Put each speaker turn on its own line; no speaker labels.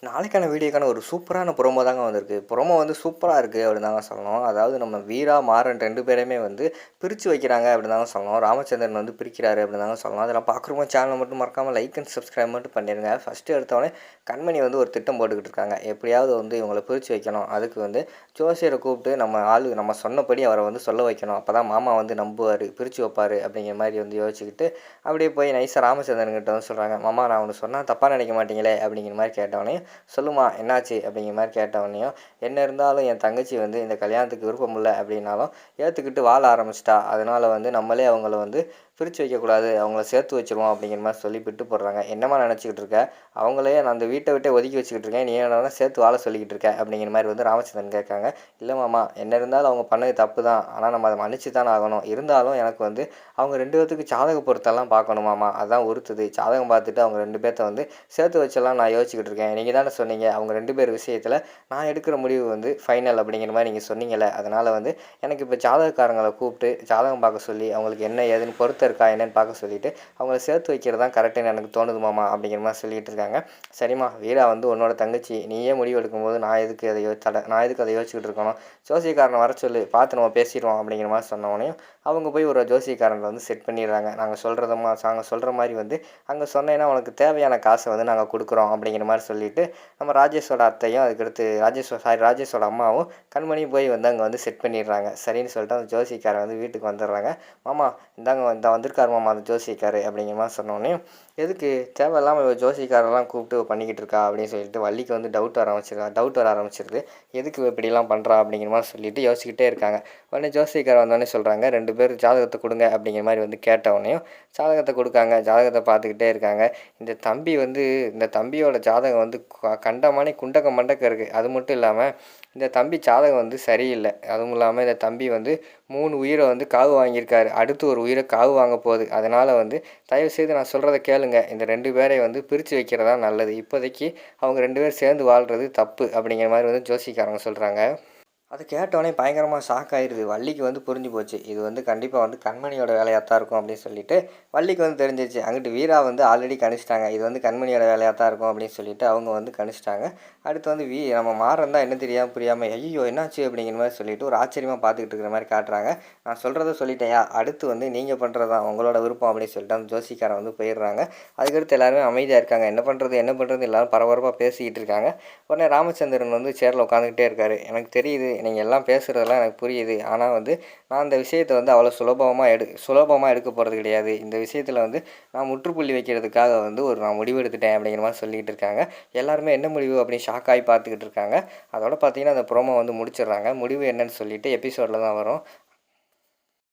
நாளைக்கான வீடியோக்கான ஒரு சூப்பரான ப்ரோமோ தாங்க வந்திருக்கு. ப்ரோமோ வந்து சூப்பரா இருக்கு அப்படின்னு தாங்க சொல்லணும். அதாவது நம்ம வீரா, மாறன் 2 பேரையுமே வந்து பிரிச்சு வைக்கிறாங்க அப்படின்னு தாங்க சொல்லணும். ராமச்சந்திரன் வந்து பிரிக்கிறாரு அப்படின்னு தாங்க சொல்லணும். அதெல்லாம் பார்க்குறவங்க சேனலை மட்டும் மறக்காம லைக் அண்ட் சப்ஸ்கிரைப் மட்டும் பண்ணிடுங்க. ஃபஸ்ட்டு எடுத்தோடனே கண்மணி வந்து ஒரு திட்டம் போட்டுக்கிட்டு இருக்காங்க. எப்படியாவது வந்து இவங்கள பிரிச்சு வைக்கணும். அதுக்கு வந்து ஜோசியரை கூப்பிட்டு நம்ம சொன்னபடி அவரை வந்து சொல்ல வைக்கணும். அப்போ தான் மாமா வந்து நம்புவார், பிரித்து வைப்பார் அப்படிங்கிற மாதிரி வந்து யோசிச்சுக்கிட்டு அப்படியே போய் நைஸாக ராமச்சந்திரன் கிட்ட வந்து சொல்கிறாங்க. மாமா நான் ஒன்று சொன்னால் தப்பாக நினைக்க மாட்டீங்களே அப்படிங்கிற மாதிரி கேட்டவொடனே, சொல்லுமா என்னாச்சு அப்படிங்கிற மாதிரி கேட்டவொடனேயும், என்ன இருந்தாலும் என் தங்கச்சி வந்து இந்த கல்யாணத்துக்கு விருப்பம் இல்லை அப்படின்னாலும் ஏற்றுக்கிட்டு வாழ ஆரம்பிச்சிட்டா. அதனால் வந்து நம்மளே அவங்கள வந்து பிரித்து வைக்கக்கூடாது, அவங்கள சேர்த்து வச்சுருவோம் அப்படிங்கிற மாதிரி சொல்லி விட்டு போடுறாங்க. என்னம்மா நினச்சிக்கிட்டு இருக்க, அவங்களே நான் அந்த வீட்டை விட்டே ஒதுக்கி வச்சுக்கிட்டு இருக்கேன், நீ என்ன சேர்த்து வாழ சொல்லிக்கிட்டு இருக்க அப்படிங்கிற மாதிரி வந்து ராமச்சந்திரன் கேட்காங்க. இல்லை மாமா, என்ன இருந்தாலும் அவங்க பண்ணது தப்பு தான், ஆனால் நம்ம அதை மன்னிச்சு தானே ஆகணும். இருந்தாலும் எனக்கு வந்து அவங்க 2 பேர்த்துக்கு ஜாதக பொருத்தெல்லாம் பார்க்கணுமாமா, அதான் உறுத்துது. ஜாதகம் பார்த்துட்டு அவங்க 2 பேர்த்த வந்து சேர்த்து வச்செல்லாம் நான் யோசிச்சுக்கிட்டு இருக்கேன். நீங்கள் தானே சொன்னீங்க அவங்க 2 பேர் விஷயத்தில் நான் எடுக்கிற முடிவு வந்து ஃபைனல் அப்படிங்கிற மாதிரி நீங்கள் சொன்னீங்கல்ல. அதனால் வந்து எனக்கு இப்போ ஜாதகக்காரங்களை கூப்பிட்டு ஜாதகம் பார்க்க சொல்லி அவங்களுக்கு என்ன ஏதுன்னு பொருத்தம் இருக்கா என்னன்னு பார்க்க சொல்லிவிட்டு அவங்கள சேர்த்து வைக்கிறது தான் கரெக்டுன்னு எனக்கு தோணுது மாமா அப்படிங்கிற மாதிரி சொல்லிகிட்டு இருக்காங்க. சரிம்மா, வீரா வந்து உன்னோட தங்கச்சி, நீயே முடிவு எடுக்கும்போது நான் எதுக்கு அதை யோசிச்சுக்கிட்டு இருக்கணும். ஜோசியக்காரனை வர சொல்லி பார்த்து நம்ம பேசிடுவோம் அப்படிங்கிற மாதிரி சொன்னோடனே அவங்க போய் ஒரு ஜோசியக்காரங்களை வந்து செட் பண்ணிடுறாங்க. நாங்கள் சொல்கிற மாதிரி வந்து அங்கே சொன்னேன்னா உனக்கு தேவையான காசை வந்து நாங்கள் கொடுக்குறோம் அப்படிங்கிற மாதிரி சொல்லிவிட்டு நம்ம ராஜேஷோட அத்தையும் அதுக்கடுத்து ராஜேஷோட அம்மாவும் கண்மணியும் போய் வந்து அங்கே வந்து செட் பண்ணிடுறாங்க. சரின்னு சொல்லிட்டு அந்த ஜோசியக்காரன் வந்து வீட்டுக்கு வந்துடுறாங்க. மாமா இந்த வந்திருக்காரு மாமா அந்த ஜோசியக்காரு அப்படிங்கிற மாதிரி சொன்னோடனே, எதுக்கு தேவையில்லாமல் ஜோசியக்காரெல்லாம் கூப்பிட்டு பண்ணிக்கிட்டு இருக்கா அப்படின்னு சொல்லிட்டு வள்ளிக்கு வந்து டவுட் வர ஆரம்பிச்சிருது. எதுக்கு இப்படிலாம் பண்ணுறா அப்படிங்கிற மாதிரி சொல்லிட்டு யோசிச்சுக்கிட்டே இருக்காங்க. உடனே ஜோசியக்கார் வந்தோடனே சொல்கிறாங்க, 2 பேர் ஜாதகத்தை கொடுங்க அப்படிங்கிற மாதிரி வந்து கேட்டவுடனேயும் ஜாதகத்தை கொடுக்காங்க. ஜாதகத்தை பார்த்துக்கிட்டே இருக்காங்க. இந்த தம்பியோட ஜாதகம் வந்து கண்டமானே குண்டக்க மண்டக்க இருக்குது. அது மட்டும் இல்லாமல் இந்த தம்பி ஜாதகம் வந்து சரியில்லை. அதுவும் இல்லாமல் இந்த தம்பி வந்து 3 உயிரை வந்து காவு வாங்கியிருக்காரு. அடுத்து ஒரு உயிரை காவு வாங்க போகுது. அதனால் வந்து தயவுசெய்து நான் சொல்கிறத கேளுங்க. இந்த 2 பேரை வந்து பிரித்து வைக்கிறதா நல்லது. இப்போதைக்கு அவங்க 2 பேர் சேர்ந்து வாழ்கிறது தப்பு அப்படிங்கிற மாதிரி வந்து ஜோசிக்காரங்க சொல்கிறாங்க. அதை கேட்டோடனே பயங்கரமாக ஷாக் ஆயிடுது. வள்ளிக்கு வந்து புரிஞ்சு போச்சு, இது வந்து கண்டிப்பாக வந்து கண்மணியோட வேலையாக தான் இருக்கும் அப்படின்னு சொல்லிட்டு வள்ளிக்கு வந்து தெரிஞ்சிச்சு. அங்கிட்டு வீரா வந்து ஆல்ரெடி கணிச்சிட்டாங்க, இது வந்து கண்மணியோட வேலையாக தான் இருக்கும் அப்படின்னு சொல்லிட்டு அவங்க வந்து கணிச்சிட்டாங்க. அடுத்து வந்து நம்ம மாறன் தான் என்ன தெரியாமல் புரியாமல் ஐயோ என்னாச்சு அப்படிங்கிற மாதிரி சொல்லிட்டு ஒரு ஆச்சரியமாக பார்த்துக்கிட்டு இருக்கிற மாதிரி காட்டுறாங்க. நான் சொல்கிறத சொல்லிட்டேயா, அடுத்து வந்து நீங்கள் பண்ணுறது தான் உங்களோட விருப்பம் அப்படின்னு சொல்லிட்டு அந்த ஜோசிக்காரன் வந்து போயிடுறாங்க. அதுக்கடுத்து எல்லாருமே அமைதியாக இருக்காங்க. என்ன பண்ணுறது எல்லாரும் பரபரப்பாக பேசிக்கிட்டு இருக்காங்க. உடனே ராமச்சந்திரன் வந்து சேரில் உட்காந்துக்கிட்டே இருக்காரு. எனக்கு தெரியுது நீங்கள் எல்லாம் பேசுகிறதெல்லாம் எனக்கு புரியுது, ஆனால் வந்து நான் இந்த விஷயத்தை வந்து அவ்வளோ சுலபமாக எடுக்க போகிறது கிடையாது. இந்த விஷயத்தில் வந்து நான் முற்றுப்புள்ளி வைக்கிறதுக்காக வந்து நான் முடிவு எடுத்துட்டேன் அப்படிங்கிற மாதிரி சொல்லிக்கிட்டு இருக்காங்க. எல்லாருமே என்ன முடிவு அப்படின்னு ஷாக் ஆகி பார்த்துக்கிட்டு இருக்காங்க. அதோட பார்த்தீங்கன்னா அந்த ப்ரோமோ வந்து முடிச்சிடுறாங்க. முடிவு என்னன்னு சொல்லிட்டு எபிசோடில் தான் வரும்.